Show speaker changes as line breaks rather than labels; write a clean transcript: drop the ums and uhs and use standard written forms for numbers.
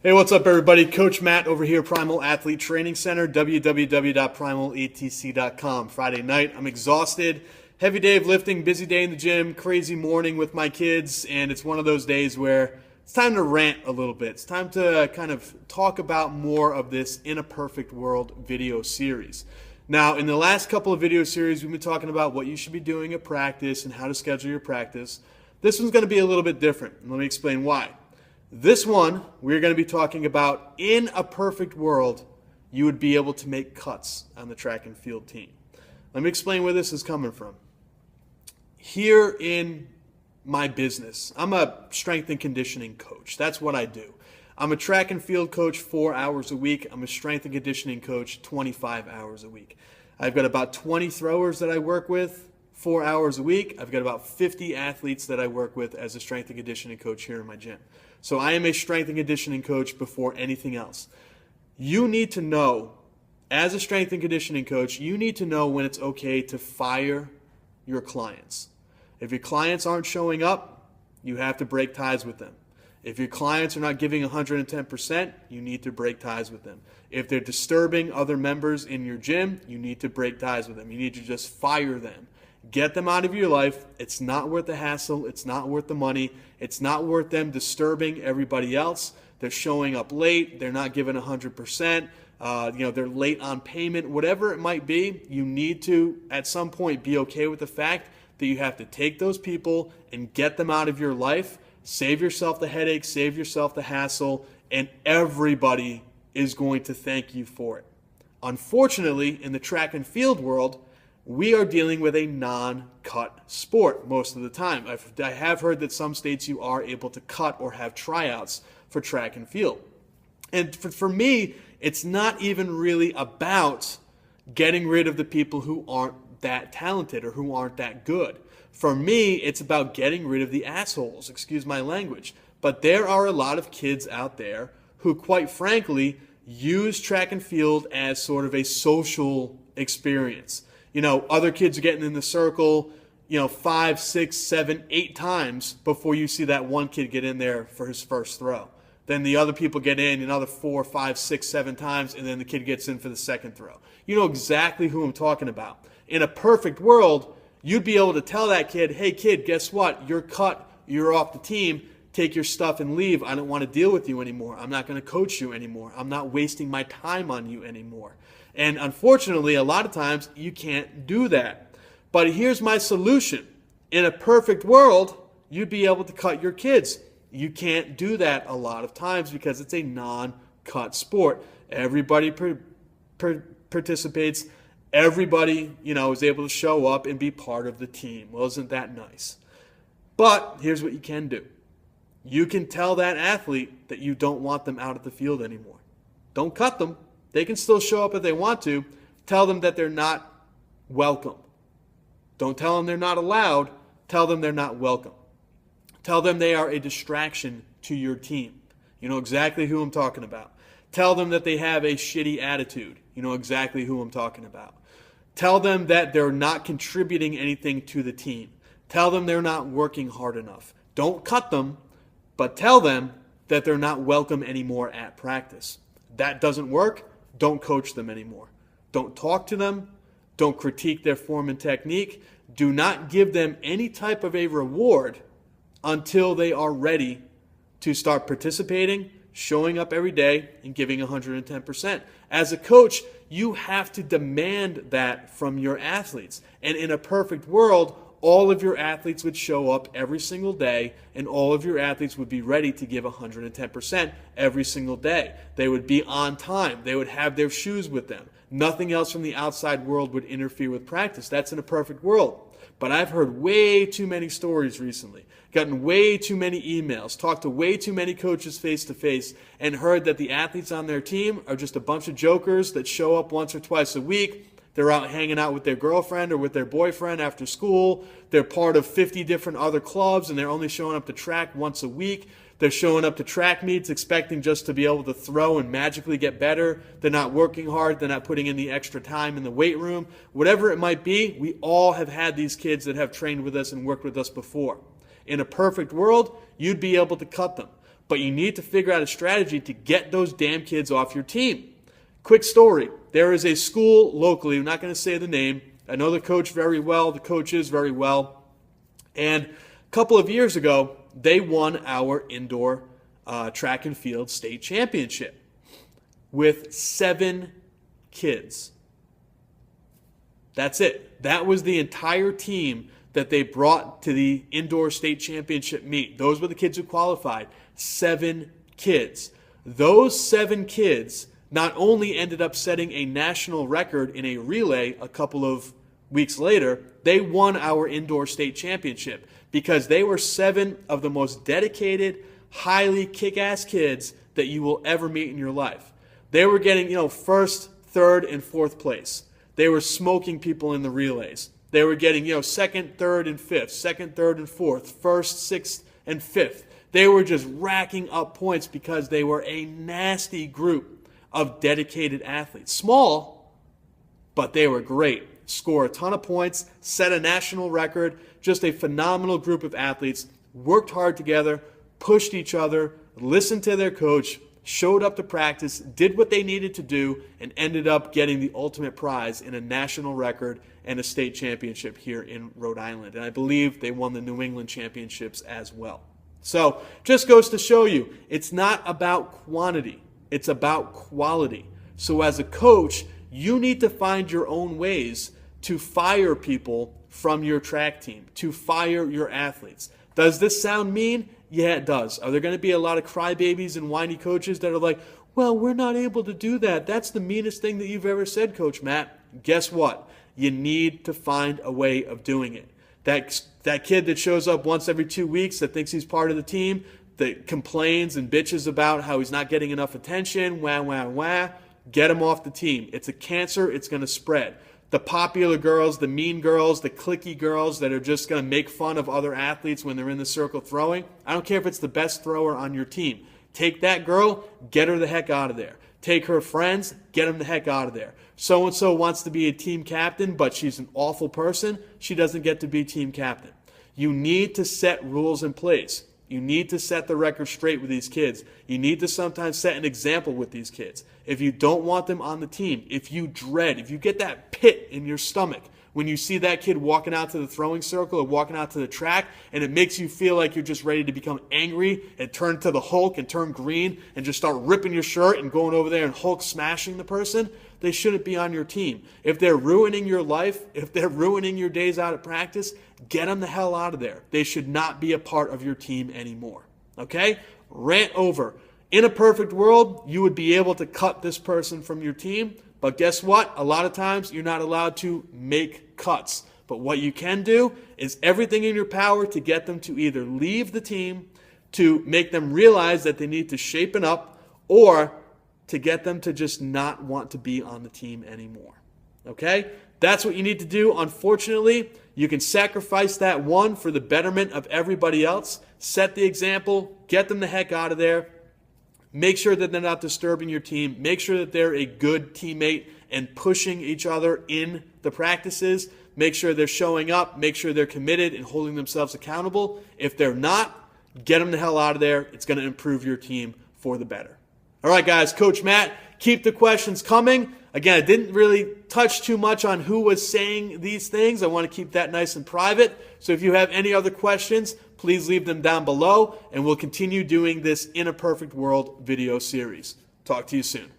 Hey, what's up, everybody? Coach Matt over here, Primal Athlete Training Center, www.primalatc.com. Friday night, I'm exhausted. Heavy day of lifting, busy day in the gym, crazy morning with my kids, and it's one of those days where it's time to rant a little bit. It's time to kind of talk about more of this In a Perfect World video series. Now, in the last couple of video series, we've been talking about what you should be doing at practice and how to schedule your practice. This one's going to be a little bit different, and let me explain why. This one, we're going to be talking about in a perfect world, you would be able to make cuts on the track and field team. Let me explain where this is coming from. Here in my business, I'm a strength and conditioning coach. That's what I do. I'm a track and field coach 4 hours a week. I'm a strength and conditioning coach 25 hours a week. I've got about 20 throwers that I work with 4 hours a week. I've got about 50 athletes that I work with as a strength and conditioning coach here in my gym. So I am a strength and conditioning coach before anything else. You need to know, as a strength and conditioning coach, you need to know when it's okay to fire your clients. If your clients aren't showing up, you have to break ties with them. If your clients are not giving 110%, you need to break ties with them. If they're disturbing other members in your gym, you need to break ties with them. You need to just fire them. Get them out of your life. It's not worth the hassle. It's not worth the money. It's not worth them disturbing everybody else. They're showing up late. They're not giving 100%. They're late on payment. Whatever it might be, you need to, at some point, be okay with the fact that you have to take those people and get them out of your life. Save yourself the headache. Save yourself the hassle. And everybody is going to thank you for it. Unfortunately, in the track and field world, we are dealing with a non-cut sport most of the time. I have heard that some states you are able to cut or have tryouts for track and field. And for me, it's not even really about getting rid of the people who aren't that talented or who aren't that good. For me, it's about getting rid of the assholes, excuse my language. But there are a lot of kids out there who, quite frankly, use track and field as sort of a social experience. You know, other kids are getting in the circle, 5, 6, 7, 8 times before you see that one kid get in there for his first throw. Then the other people get in another 4, 5, 6, 7 times, and then the kid gets in for the second throw. You know exactly who I'm talking about. In a perfect world, you'd be able to tell that kid, hey kid, guess what? You're cut. You're off the team. Take your stuff and leave. I don't want to deal with you anymore. I'm not going to coach you anymore. I'm not wasting my time on you anymore. And unfortunately, a lot of times you can't do that. But here's my solution. In a perfect world, you'd be able to cut your kids. You can't do that a lot of times because it's a non-cut sport. Everybody participates. Everybody, is able to show up and be part of the team. Well, isn't that nice? But here's what you can do. You can tell that athlete that you don't want them out of the field anymore. Don't cut them. They can still show up if they want to. Tell them that they're not welcome. Don't tell them they're not allowed. Tell them they're not welcome. Tell them they are a distraction to your team. You know exactly who I'm talking about. Tell them that they have a shitty attitude. You know exactly who I'm talking about. Tell them that they're not contributing anything to the team. Tell them they're not working hard enough. Don't cut them, but tell them that they're not welcome anymore at practice. That doesn't work. Don't coach them anymore. Don't talk to them. Don't critique their form and technique. Do not give them any type of a reward until they are ready to start participating, showing up every day, and giving 110%. As a coach, you have to demand that from your athletes. And in a perfect world, all of your athletes would show up every single day, and all of your athletes would be ready to give 110% every single day. They would be on time. They would have their shoes with them. Nothing else from the outside world would interfere with practice. That's in a perfect world. But I've heard way too many stories recently, gotten way too many emails, talked to way too many coaches face-to-face, and heard that the athletes on their team are just a bunch of jokers that show up once or twice a week. They're out hanging out with their girlfriend or with their boyfriend after school. They're part of 50 different other clubs, and they're only showing up to track once a week. They're showing up to track meets expecting just to be able to throw and magically get better. They're not working hard. They're not putting in the extra time in the weight room. Whatever it might be, we all have had these kids that have trained with us and worked with us before. In a perfect world, you'd be able to cut them. but you need to figure out a strategy to get those damn kids off your team. Quick story. There is a school locally, I'm not going to say the name. I know the coach very well, the coaches very well. And a couple of years ago, they won our indoor track and field state championship with 7 kids. That's it. That was the entire team that they brought to the indoor state championship meet. Those were the kids who qualified. 7 kids. Those 7 kids not only ended up setting a national record in a relay a couple of weeks later, they won our indoor state championship because they were 7 of the most dedicated, highly kick-ass kids that you will ever meet in your life. They were getting, first, third, and fourth place. They were smoking people in the relays. They were getting, second, third, and fifth, second, third, and fourth, first, sixth, and fifth. They were just racking up points because they were a nasty group of dedicated athletes. Small, but they were great. Score a ton of points, set a national record, just a phenomenal group of athletes, worked hard together, pushed each other, listened to their coach, showed up to practice, did what they needed to do, and ended up getting the ultimate prize in a national record and a state championship here in Rhode Island. And I believe they won the New England championships as well. So just goes to show you, it's not about quantity, it's about quality. So as a coach, you need to find your own ways to fire people from your track team, to fire your athletes. Does this sound mean? Yeah, it does. Are there going to be a lot of crybabies and whiny coaches that are like, well, we're not able to do that. That's the meanest thing that you've ever said, Coach Matt. Guess what? You need to find a way of doing it. That kid that shows up once every 2 weeks that thinks he's part of the team, that complains and bitches about how he's not getting enough attention, get him off the team. It's a cancer. It's going to spread. The popular girls, the mean girls, the cliquey girls that are just going to make fun of other athletes when they're in the circle throwing. I don't care if it's the best thrower on your team. Take that girl, get her the heck out of there. Take her friends, get them the heck out of there. So-and-so wants to be a team captain, but she's an awful person. She doesn't get to be team captain. You need to set rules in place. You need to set the record straight with these kids. You need to sometimes set an example with these kids. If you don't want them on the team, if you get that pit in your stomach when you see that kid walking out to the throwing circle or walking out to the track, and it makes you feel like you're just ready to become angry and turn to the Hulk and turn green and just start ripping your shirt and going over there and Hulk smashing the person, they shouldn't be on your team. If they're ruining your life, if they're ruining your days out of practice, get them the hell out of there. They should not be a part of your team anymore. Okay? Rant over. In a perfect world, you would be able to cut this person from your team, but guess what? A lot of times you're not allowed to make cuts. But what you can do is everything in your power to get them to either leave the team, to make them realize that they need to shapen up, or to get them to just not want to be on the team anymore. Okay? That's what you need to do. Unfortunately, you can sacrifice that one for the betterment of everybody else. Set the example. Get them the heck out of there. Make sure that they're not disturbing your team. Make sure that they're a good teammate and pushing each other in the practices. Make sure they're showing up. Make sure they're committed and holding themselves accountable. If they're not, get them the hell out of there. It's going to improve your team for the better. All right, guys, Coach Matt, keep the questions coming. Again, I didn't really touch too much on who was saying these things. I want to keep that nice and private. So if you have any other questions, please leave them down below, and we'll continue doing this In a Perfect World video series. Talk to you soon.